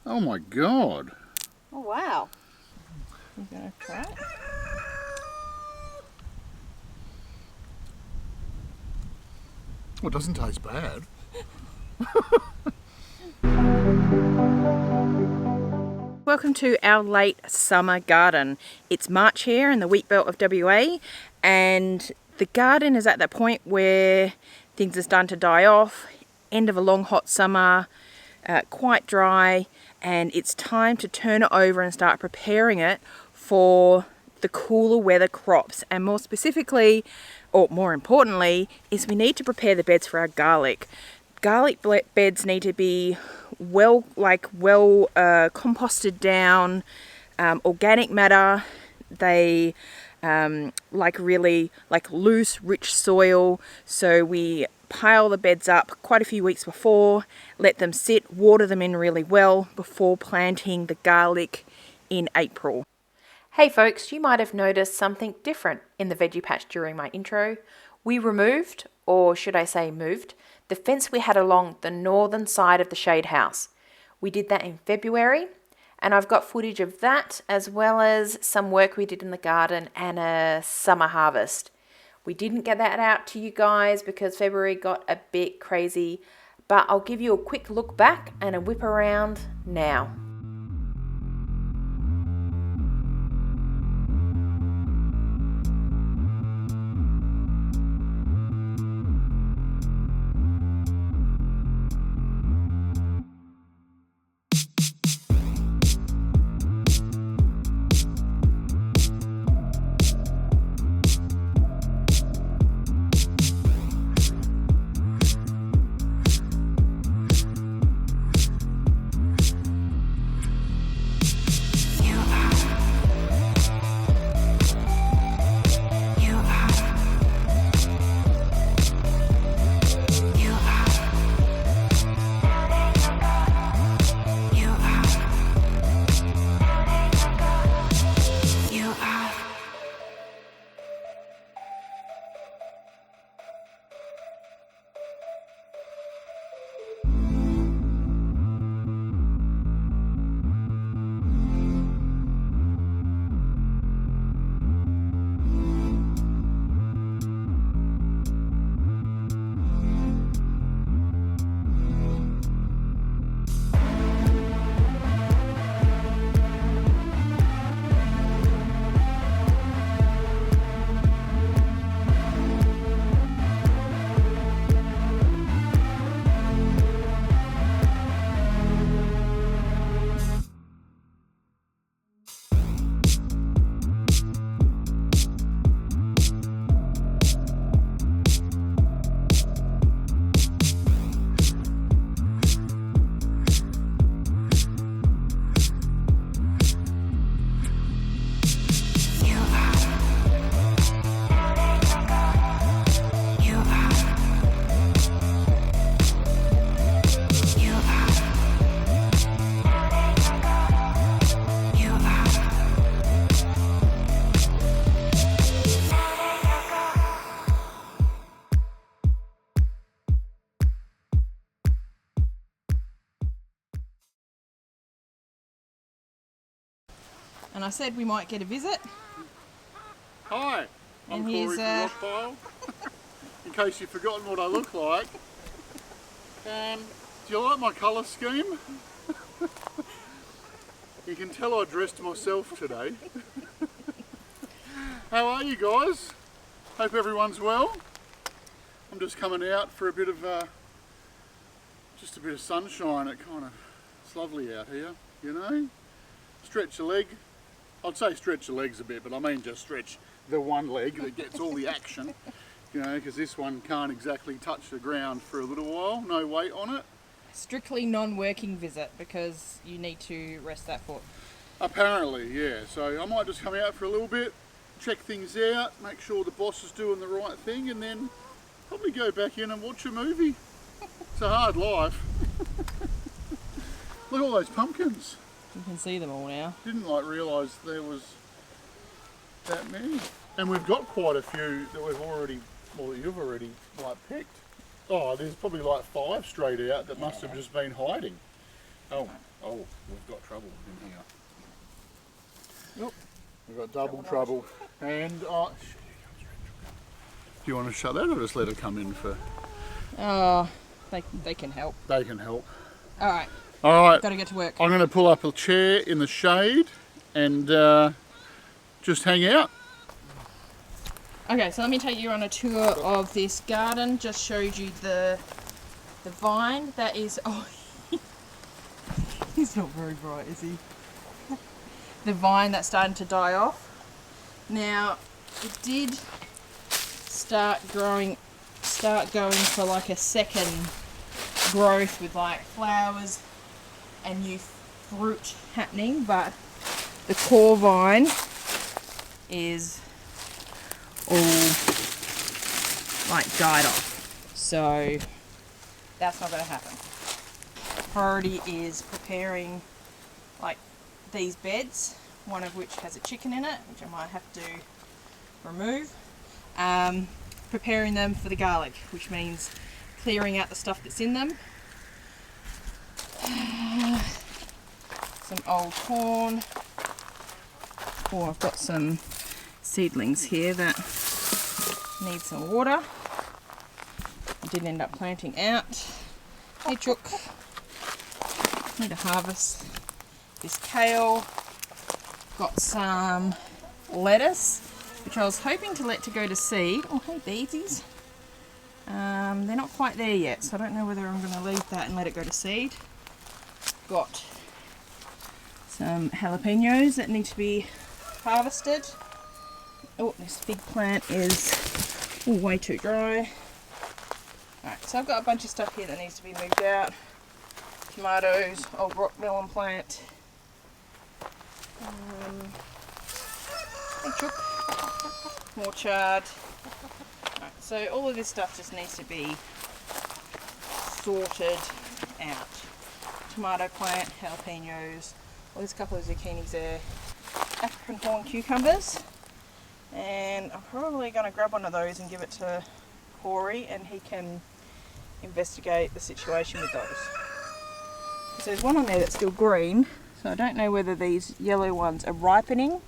Oh my God. Oh wow. You gonna try it? Well, it doesn't taste bad. Welcome to our late summer garden. It's March here in the wheat belt of WA, and the garden is at that point where things are starting to die off, end of a long hot summer, quite dry, and it's time to turn it over and start preparing it for the cooler weather crops. And more specifically, or more importantly, is we need to prepare the beds for our garlic. Garlic beds need to be well composted down, organic matter. They like loose, rich soil. So we pile the beds up quite a few weeks before, let them sit, water them in really well before planting the garlic in April. Hey folks, you might have noticed something different in the veggie patch during my intro. We removed, or should I say moved, the fence we had along the northern side of the shade house. We did that in February, and I've got footage of that as well as some work we did in the garden and a summer harvest. We didn't get that out to you guys because February got a bit crazy, but I'll give you a quick look back and a whip around now. And I said we might get a visit. Hi, I'm And Corey he's, from Rockpile. In case you've forgotten what I look like. Do you like my colour scheme? You can tell I dressed myself today. How are you guys? Hope everyone's well. I'm just coming out for a bit of just a bit of sunshine. It's lovely out here, you know. Stretch a leg. I'd say stretch your legs a bit, but I mean just stretch the one leg that gets all the action, you know, because this one can't exactly touch the ground for a little while, no weight on it. Strictly non-working visit because you need to rest that foot. Apparently, yeah, so I might just come out for a little bit, check things out, make sure the boss is doing the right thing, and then probably go back in and watch a movie. It's a hard life. Look at all those pumpkins. You can see them all now. Didn't realise there was that many. And we've got quite a few that you've already picked. Oh, there's probably 5 straight out that must have just been hiding. Oh, Oh, we've got trouble in here. Nope. We've got double trouble. And, do you want to shut that or just let it come in for... Oh, they can help. They can help. All right. All right. Got to get to work. I'm going to pull up a chair in the shade and just hang out. Okay, so let me take you on a tour of this garden. Just showed you the vine that is... Oh, he's not very bright, is he? The vine that's starting to die off. Now, it did start going for like a second growth with like flowers and new fruit happening, but the core vine is all like died off, so that's not going to happen. Priority is preparing like these beds, one of which has a chicken in it, which I might have to remove. Preparing them for the garlic, which means clearing out the stuff that's in them. Some old corn. Oh, I've got some seedlings here that need some water. I didn't end up planting out. Hey Chook, need to harvest this kale. Got some lettuce, which I was hoping to let to go to seed. Oh, hey beesies. They're not quite there yet, so I don't know whether I'm going to leave that and let it go to seed. Got some jalapenos that need to be harvested. Oh, this big plant is way too dry. Alright, so I've got a bunch of stuff here that needs to be moved out. Tomatoes, old rock melon plant. Hey Chook. More chard. Right, so all of this stuff just needs to be sorted out. Tomato plant, jalapenos, well, there's a couple of zucchinis there, African horn cucumbers, and I'm probably going to grab one of those and give it to Corey and he can investigate the situation with those. So there's one on there that's still green, so I don't know whether these yellow ones are ripening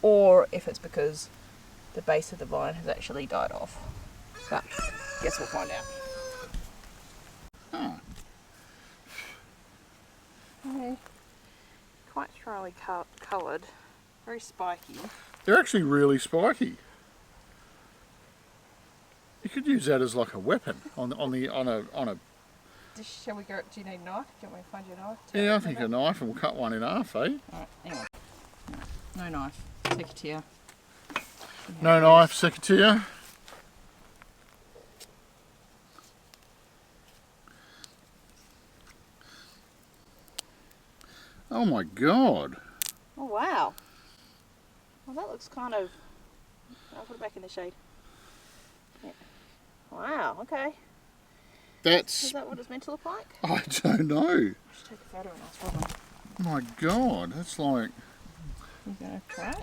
or if it's because the base of the vine has actually died off. But guess we'll find out. Oh. Okay. Quite strongly coloured, very spiky. They're actually really spiky. You could use that as like a weapon on a. Shall we go? Do you need a knife? Do you want me to find you a knife? Yeah, I think a knife and we'll cut one in half, eh? Alright, hang on. No knife. Secateur. No knife, secateur. Oh my god. Oh wow. Well, that looks kind of... I'll put it back in the shade. Yeah. Wow, okay. That's... Is that what it's meant to look like? I don't know. Just take a photo and I'll swap them. My god, that's like... You gonna try it?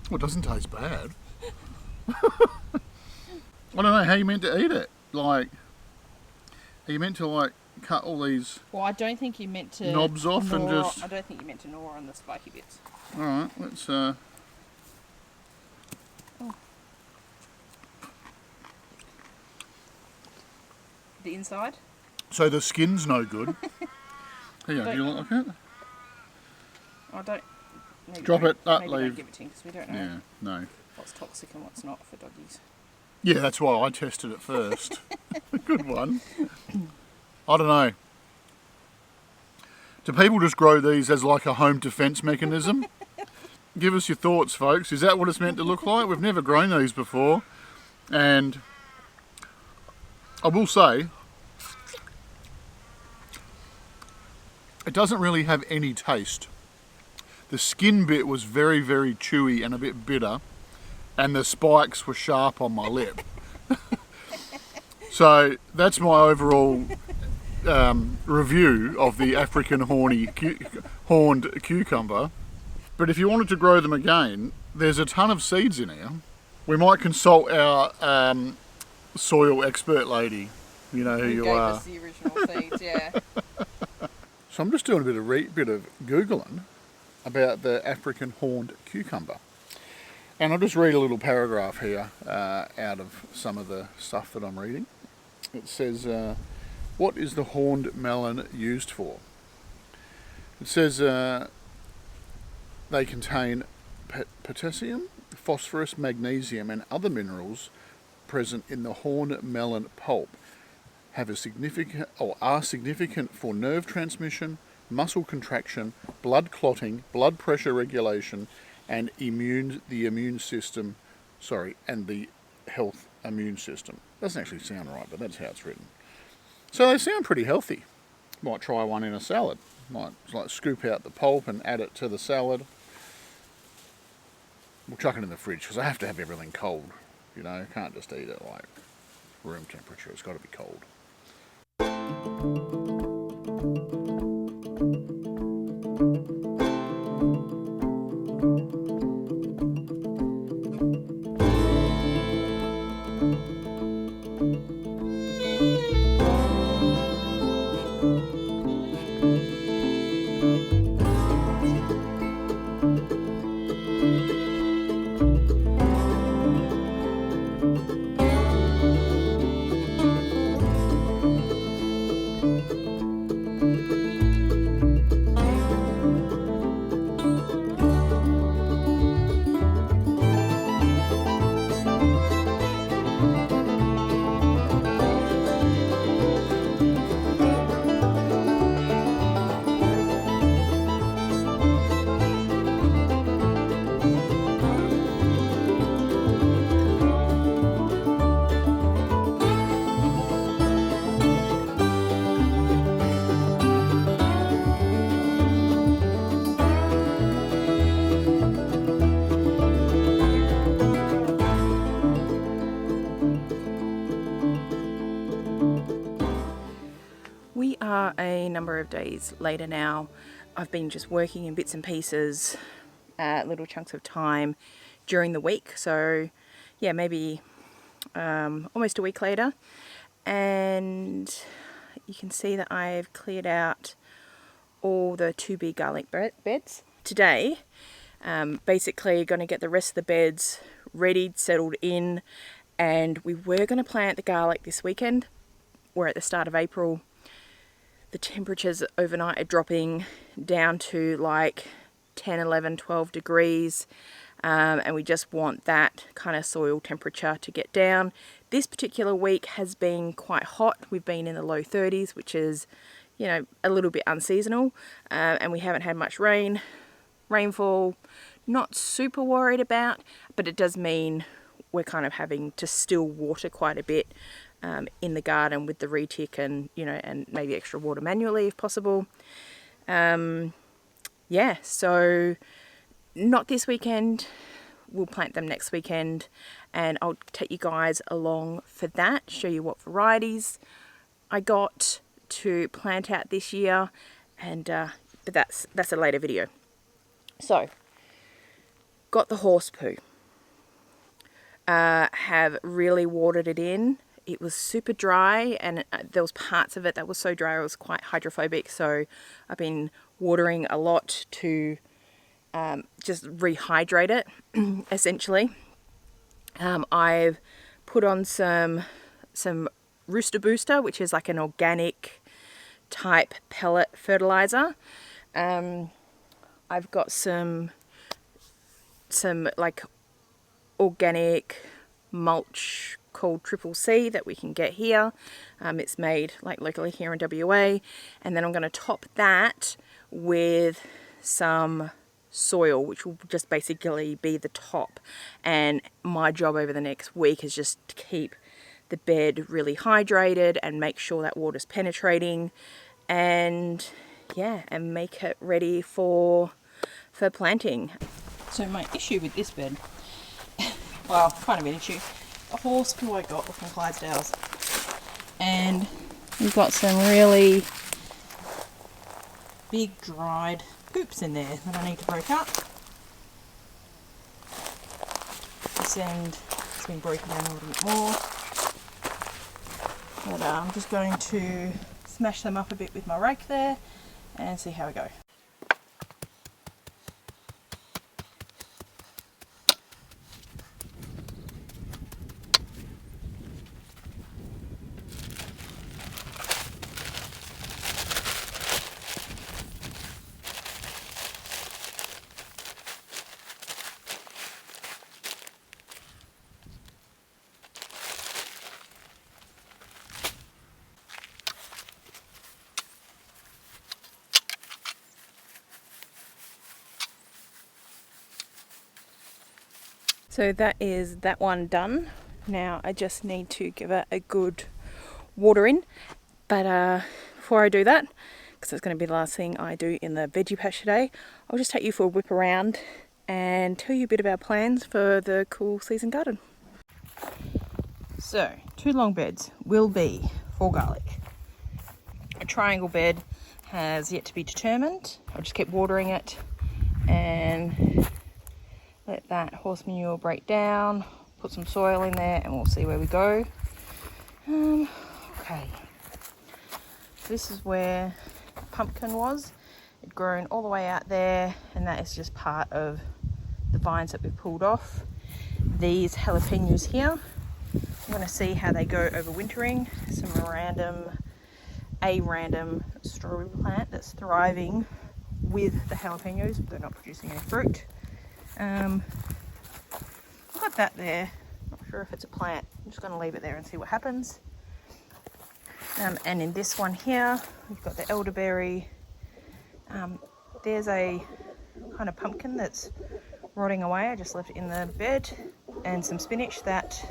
Well, it doesn't taste bad. I don't know how you meant to eat it. Like, are you meant to like cut all these Well, I don't think you meant to... knobs off and just... I don't think you meant to gnaw on the spiky bits. Alright, let's Oh. The inside? So the skin's no good. Here, do you like it? I don't... Maybe Drop don't- it, that maybe don't leave. give it to him because we don't know Yeah, no. what's toxic and what's not for doggies. Yeah, that's why I tested it first. Good one. I don't know. Do people just grow these as like a home defence mechanism? Give us your thoughts, folks. Is that what it's meant to look like? We've never grown these before. And I will say, it doesn't really have any taste. The skin bit was very, very chewy and a bit bitter, and the spikes were sharp on my lip. So that's my overall review of the African horned cucumber. But if you wanted to grow them again, there's a ton of seeds in here. We might consult our soil expert lady. You know who you are. Gave us the original seeds, yeah. So I'm just doing a bit of Googling about the African horned cucumber. And I'll just read a little paragraph here out of some of the stuff that I'm reading. It says, what is the horned melon used for? It says they contain potassium, phosphorus, magnesium and other minerals present in the horned melon pulp have a significant or are significant for nerve transmission, muscle contraction, blood clotting, blood pressure regulation and the immune system, and the health immune system. Doesn't actually sound right, but that's how it's written. So they sound pretty healthy. Might try one in a salad. Might like scoop out the pulp and add it to the salad. We'll chuck it in the fridge because I have to have everything cold. You know, can't just eat it like room temperature. It's got to be cold. We are a number of days later now. I've been just working in bits and pieces, little chunks of time during the week. So yeah, maybe almost a week later. And you can see that I've cleared out all the 2 big garlic beds. Today, basically going to get the rest of the beds ready, settled in. And we were going to plant the garlic this weekend. We're at the start of April. The temperatures overnight are dropping down to like 10, 11, 12 degrees. And we just want that kind of soil temperature to get down. This particular week has been quite hot. We've been in the low 30s, which is, you know, a little bit unseasonal. And we haven't had much rainfall. Not super worried about, but it does mean we're kind of having to still water quite a bit in the garden with the retic and, you know, and maybe extra water manually if possible. Yeah, so not this weekend. We'll plant them next weekend and I'll take you guys along for that, show you what varieties I got to plant out this year, and but that's a later video. So, got the horse poo. Have really watered it in. It was super dry and there was parts of it that was so dry it was quite hydrophobic, so I've been watering a lot to just rehydrate it essentially. I've put on some Rooster Booster, which is like an organic type pellet fertilizer. I've got some like organic mulch called Triple C that we can get here. It's made like locally here in WA, and then I'm going to top that with some soil, which will just basically be the top. And my job over the next week is just to keep the bed really hydrated and make sure that water's penetrating, and yeah, and make it ready for planting. So my issue with this bed, well, kind of an issue, a horse poo I got from Clydesdales, and we've got some really big dried poops in there that I need to break up. This end has been broken down a little bit more. But I'm just going to smash them up a bit with my rake there and see how we go. So that is that one done. Now I just need to give it a good water in. But before I do that, because it's going to be the last thing I do in the veggie patch today, I'll just take you for a whip around and tell you a bit of our plans for the cool season garden. So 2 long beds will be for garlic. A triangle bed has yet to be determined. I'll just keep watering it and let that horse manure break down, put some soil in there, and we'll see where we go. Okay, this is where the pumpkin was. It'd grown all the way out there, and that is just part of the vines that we've pulled off. These jalapenos here, I'm going to see how they go overwintering. A random strawberry plant that's thriving with the jalapenos, but they're not producing any fruit. I've got that there. Not sure if it's a plant. I'm just going to leave it there and see what happens. And in this one here, we've got the elderberry. There's a kind of pumpkin that's rotting away. I just left it in the bed, and some spinach that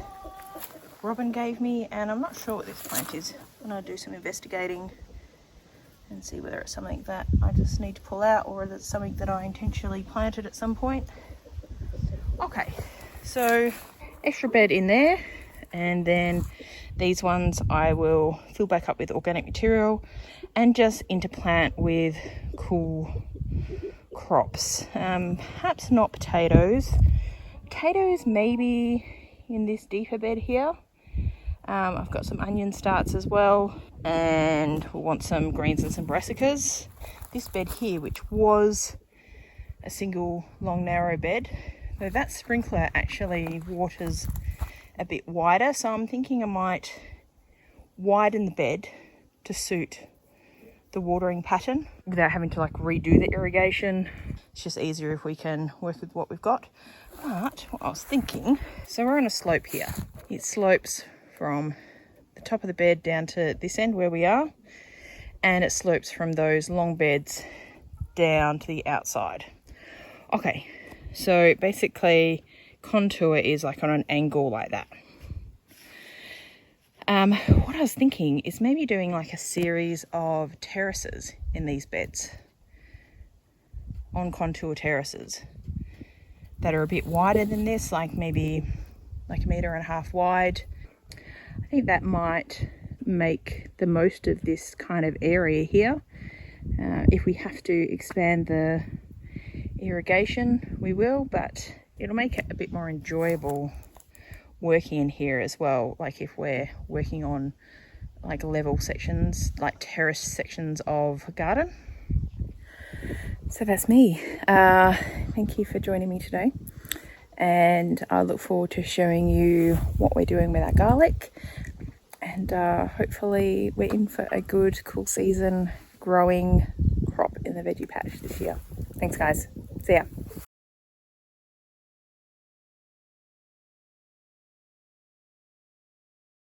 Robin gave me, and I'm not sure what this plant is. I'm going to do some investigating and see whether it's something that I just need to pull out or whether it's something that I intentionally planted at some point. Okay, so extra bed in there, and then these ones I will fill back up with organic material and just interplant with cool crops. Perhaps not potatoes. Potatoes maybe in this deeper bed here. I've got some onion starts as well, and we'll want some greens and some brassicas. This bed here, which was a single long narrow bed, so that sprinkler actually waters a bit wider, so I'm thinking I might widen the bed to suit the watering pattern without having to like redo the irrigation. It's just easier if we can work with what we've got. But what I was thinking, so we're on a slope here. It slopes from the top of the bed down to this end where we are, and it slopes from those long beds down to the outside. Okay, so basically contour is like on an angle like that. What I was thinking is maybe doing like a series of terraces in these beds, on contour terraces that are a bit wider than this, like maybe like 1.5 meters wide. I think that might make the most of this kind of area here. If we have to expand the irrigation, we will, but it'll make it a bit more enjoyable working in here as well, like if we're working on like level sections, like terrace sections of a garden. So that's me. Thank you for joining me today, and I look forward to showing you what we're doing with our garlic, and hopefully we're in for a good cool season growing crop in the veggie patch this year. Thanks guys, see ya.